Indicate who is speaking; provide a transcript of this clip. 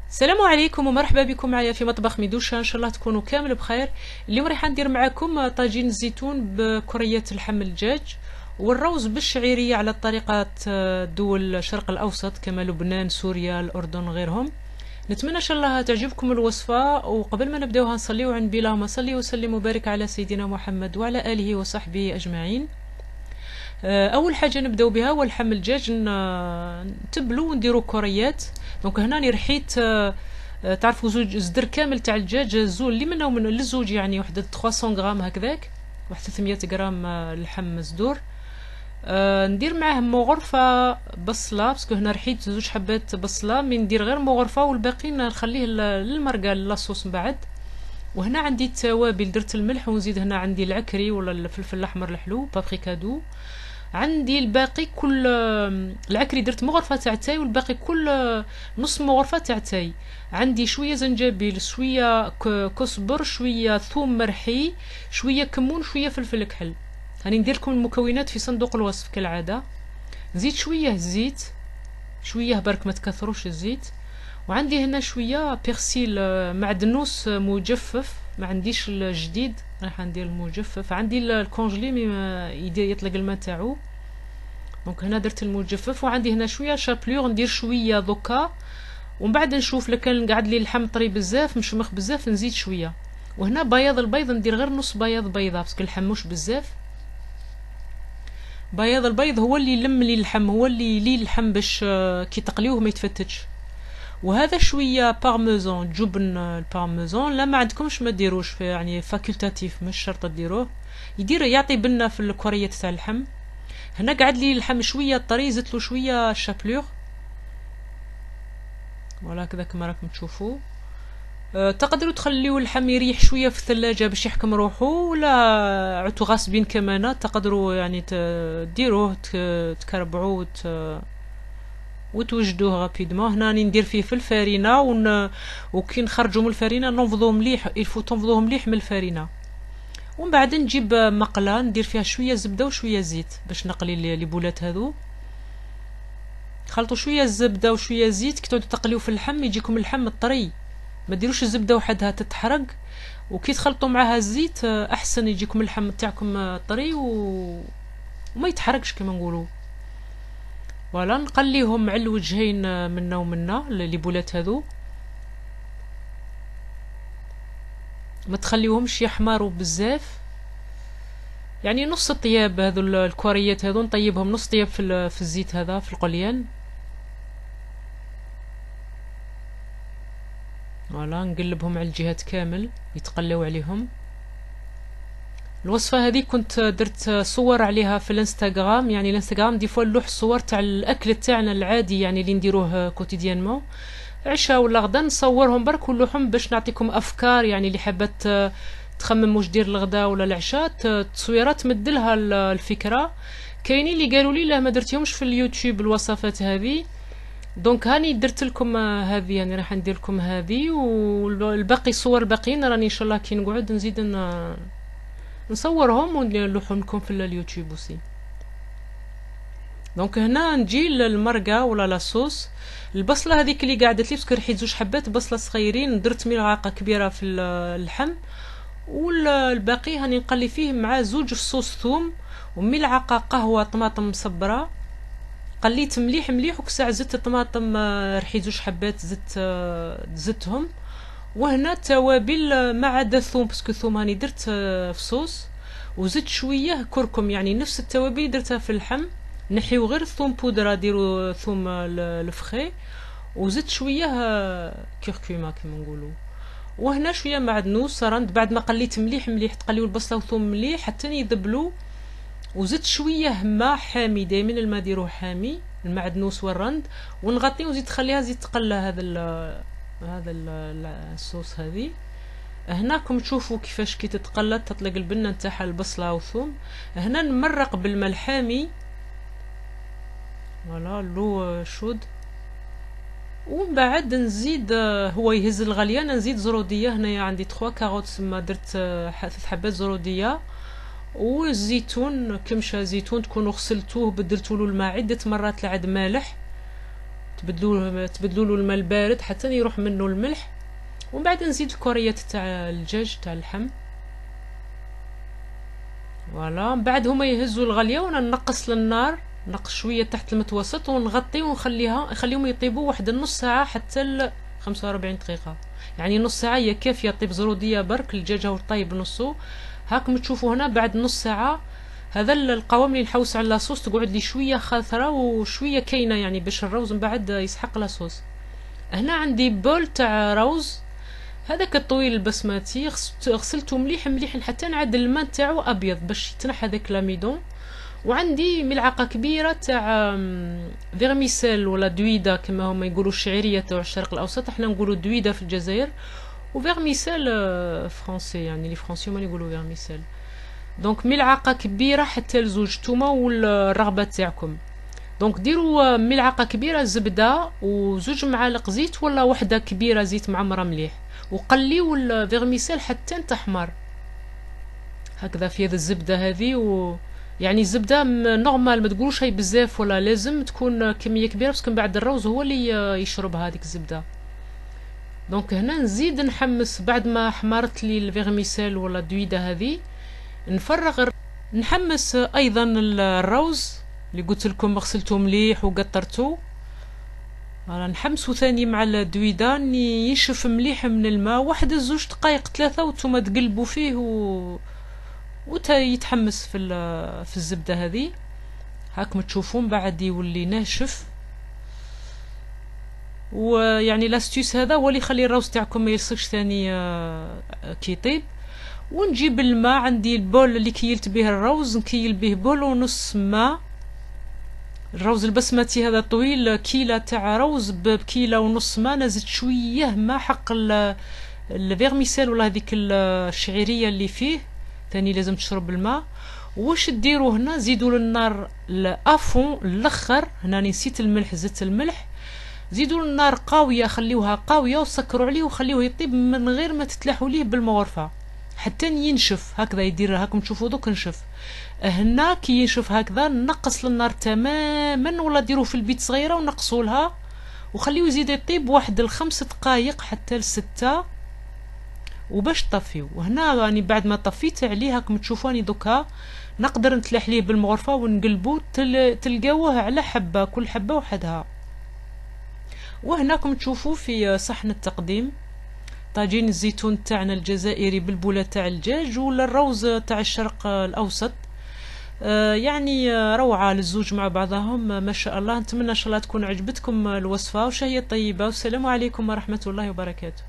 Speaker 1: السلام عليكم ومرحبا بكم معايا في مطبخ ميدوشا. ان شاء الله تكونوا كامل بخير. اليوم راح ندير معكم طاجين الزيتون بكريات لحم الدجاج والروز بالشعيريه على طريقه دول الشرق الاوسط كما لبنان، سوريا، الاردن وغيرهم. نتمنى ان شاء الله تعجبكم الوصفه. وقبل ما نبداوها نصليو عند اللهم صل وسلم وبارك على سيدنا محمد وعلى اله وصحبه اجمعين. اول حاجه نبداو بها هو لحم الدجاج. نتبلو ونديرو كريات. دونك هنا راني رحيت تعرفوا زوج صدر كامل تاع الدجاج، زول اللي منه من للزوج يعني واحد 300 غرام هكذاك، واحد 300 غرام لحم صدور. ندير معاه مغرفه بصله، باسكو هنا رحيت زوج حبات بصله، من ندير غير مغرفه والباقي نخليه للمرقه لاصوص من بعد. وهنا عندي التوابل، درت الملح ونزيد هنا عندي العكري ولا الفلفل الاحمر الحلو بابريكا دو. عندي الباقي كل العكري درت مغرفه تاع تاي والباقي كل نص مغرفه تاع تاي. عندي شويه زنجبيل، شويه كزبر، شويه ثوم مرحي، شويه كمون، شويه فلفل كحل. هاني ندير لكم المكونات في صندوق الوصف كالعاده. نزيد شويه زيت، شويه برك ما تكثروش الزيت. وعندي هنا شويه بيرسيل معدنوس مجفف، ما عنديش الجديد، راح ندير المجفف. عندي الكونجلي يطلق الماء تاعو، دونك هنا درت المجفف. وعندي هنا شويه شابلور، ندير شويه دوكا ومن بعد نشوف لو كان قاعد لي اللحم طري بزاف مشمخ بزاف نزيد شويه. وهنا بياض البيض ندير غير نص بياض بيضه باسكو اللحم مش بزاف. بياض البيض هو اللي يلم لي اللحم، هو اللي يلي اللحم باش كي تقليوه ما يتفتتش. وهذا شويه بارميزان، جبن البارميزان، لا ما عندكمش ما ديروش، في يعني فاكولتاتيف مش شرط ديروه، يدير يعطي بنه في الكريات تاع اللحم. هنا قعد لي اللحم شويه طري، زدت له شويه شابلور ولا كذا كما راكم تشوفوا. تقدروا تخليوا اللحم يريح شويه في الثلاجه باش يحكم روحه، ولا عدتوا غاصبين كمان تقدروا يعني تديروه تكربعوه وتوجدوه غابيدمون. هنا راني ندير فيه في الفارينه وكي نخرجوا من الفارينه ننفضوه مليح، يلفو تنفضوه مليح من الفارينه. ومن بعد نجيب مقله ندير فيها شويه زبده وشويه زيت باش نقلي لي بولات هذو. خلطوا شويه الزبده وشويه زيت كي تعودوا تقليو في اللحم يجيكم اللحم طري، ما ديروش الزبده وحدها تتحرق، وكي تخلطوا معها الزيت احسن يجيكم اللحم تاعكم طري وما يتحرقش كما نقولوا. فوالا نقليهم على الوجهين منا ومنا لي بولات هذو، ما تخليوهمش يحمروا بزاف، يعني نص طياب هذو الكوريات هذو نطيبهم نص طياب في الزيت هذا في القليان. فوالا نقلبهم على الجهات كامل يتقلاو عليهم. الوصفه هذه كنت درت صور عليها في الانستغرام، يعني الانستغرام دي فوا نلوح الصور تاع الاكل تاعنا العادي يعني اللي نديروه كوتيديانمون، عشاء ولا غدا نصورهم برك ونلوحهم باش نعطيكم افكار، يعني اللي حابت تخمم واش دير الغدا ولا العشاء تصويرات تمدلها الفكره. كاينين اللي قالوا لي لا ما درتيهمش في اليوتيوب الوصفات هذه، دونك هاني درت لكم هذه، يعني راح ندير لكم هذه والباقي الصور الباقيين راني ان شاء الله كي نقعد نزيد نصورهم ونلوحهم لكم في اليوتيوب وسي. دونك هنا نجي للمرقه ولا لاصوص. البصله هذيك اللي قعدت لي باسكو رحيت زوج حبات بصله صغيرين، درت ملعقه كبيره في اللحم، والباقي هاني نقلي فيه مع زوج فصوص ثوم وملعقه قهوه طماطم مصبره. قليت مليح مليح وكساع زدت الطماطم، رحيت زوج حبات زدتهم. وهنا توابل ما عدا الثوم باسكو الثوم هاني درت فصوص، وزدت شويه كركم، يعني نفس التوابل درتها في اللحم، نحيو غير الثوم بودره ديروا ثوم الفخي، وزدت شويه كركومه كما نقولوا. وهنا شويه معدنوس رند بعد ما قليت مليح مليح تقليو البصله والثوم مليح حتى يذبلوا. وزدت شويه ماء حامي، دائما الماء ديروه حامي المعدنوس والرند، ونغطيه وزيد تخليها زيد تقلى هذا الصوص هذه. هناكم تشوفوا كيفاش كي تتقلى تطلق البنه نتاعها البصله والثوم. هنا نمرق بالماء الحامي، فوالا لو شود. ومن بعد نزيد هو يهز الغليان، نزيد زروديه. هنايا عندي 3 كاروت ما درت 3 حبات زروديه، والزيتون كمشه زيتون تكونوا غسلتوه بدلتوا له الماء عده مرات لعد مالح. تبدلوا له الماء البارد حتى يروح منه الملح. ومن بعد نزيد الكريات تاع الدجاج تاع اللحم. فوالا من بعد هما يهزوا الغليه وانا نقص للنار، نقص شويه تحت المتوسط ونغطي نخليهم يطيبوا واحد النص ساعه حتى 45 دقيقه. يعني نص ساعه هي كافيه طيب زروديه برك، الدجاج هو طيب نصو. هاكم تشوفوا هنا بعد نص ساعه هذا القوام اللي نحوس على لاصوص تقعد لي شويه خاثره وشويه كاينه، يعني باش الروز من بعد يسحق لاصوص. هنا عندي بول تاع روز، هذاك الطويل البسماتي غسلته مليح مليح حتى نعدل الماء تاعو ابيض باش يتنحى هذاك لاميدون. وعندي ملعقه كبيره تاع فيرميسيل ولا دويده كما هما يقولوا الشعيريه تاع الشرق الاوسط، احنا نقولوا دويده في الجزائر، وفيرميسيل فرونسي، يعني لي فرونسي هما يقولوا فيرميسيل. دونك ملعقه كبيره حتى لزوج تومه والرغبه تاعكم. دونك ديروا ملعقه كبيره زبده وزوج معالق زيت ولا وحده كبيره زيت معمره مليح، وقليو الفيرميسيل حتى تحمر هكذا في هذه الزبده هذه. يعني الزبده نورمال ما تقولوش هي بزاف ولا لازم تكون كميه كبيره بس بعد الروز هو اللي يشربها هذيك الزبده. دونك هنا نزيد نحمس بعد ما حمرت لي الفيرميسيل ولا الدويده هذه، نفرغ نحمس ايضا الروز اللي قلت لكم غسلته مليح وقطرته. نحمسو ثاني مع الدويده ينشف مليح من الماء واحد زوج دقائق ثلاثه، وانتم تقلبوا فيه يتحمس في الزبده هذه. هاكم تشوفون بعد يولي ناشف. ويعني لاستيس هذا هو اللي يخلي الروز تاعكم ما يلصقش ثاني كي يطيب. ونجيب الماء، عندي البول اللي كيلت به الروز نكيل به بول ونص ماء. الروز البسمتي هذا طويل كيلة تاع روز بكيلة ونص ماء، نزلت شويه ماء حق الفيرميسيل ولا هذيك الشعيريه اللي فيه ثاني لازم تشرب الماء. واش ديروا هنا زيدوا للنار لافون الاخر، هنا نسيت الملح زدت الملح. زيدوا النار قاويه، خليوها قاويه وسكروا عليه وخليوه يطيب من غير ما تتلحوا ليه بالمغرفه حتى ينشف هكذا. يدير هاكم تشوفوا دوك نشف. هنا كي ينشف هكذا نقص للنار تماما، ولا ديروه في البيت صغيره ونقصوا لها وخليوه يزيد يطيب واحد 5 دقائق حتى ل6 وباش طفيو. وهنا راني بعد ما طفيت عليه هاكم تشوفوني دوكا نقدر نتلاح ليه بالمغرفه ونقلبو تلقاوه على حبه، كل حبه وحدها. وهناكم تشوفوا في صحن التقديم طاجين الزيتون تاعنا الجزائري بالبوله تاع الدجاج ولا الروز تاع الشرق الاوسط. يعني روعه للزوج مع بعضهم ما شاء الله. نتمنى ان شاء الله تكون عجبتكم الوصفه وشهيه طيبه، والسلام عليكم ورحمه الله وبركاته.